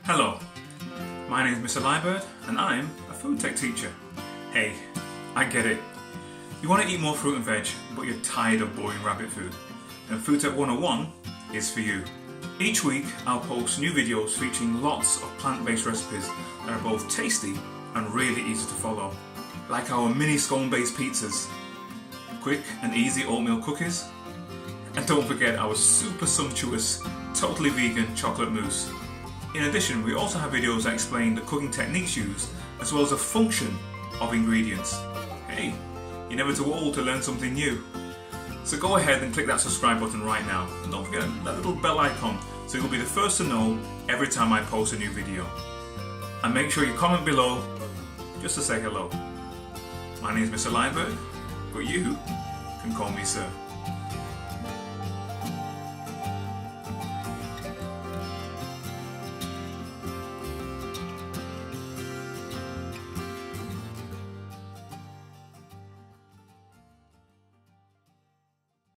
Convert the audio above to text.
Hello, my name is Mr. Liebert and I'm a FoodTech teacher. Hey, I get it. You want to eat more fruit and veg, but you're tired of boring rabbit food. And FoodTech 101 is for you. Each week I'll post new videos featuring lots of plant-based recipes that are both tasty and really easy to follow. Like our mini scone-based pizzas, quick and easy oatmeal cookies, and don't forget our super sumptuous, totally vegan chocolate mousse. In addition, we also have videos that explain the cooking techniques used, as well as the function of ingredients. Hey, you're never too old to learn something new. So go ahead and click that subscribe button right now. And don't forget that little bell icon, so you'll be the first to know every time I post a new video. And make sure you comment below, just to say hello. My name is Mr. Liebert, but you can call me Sir.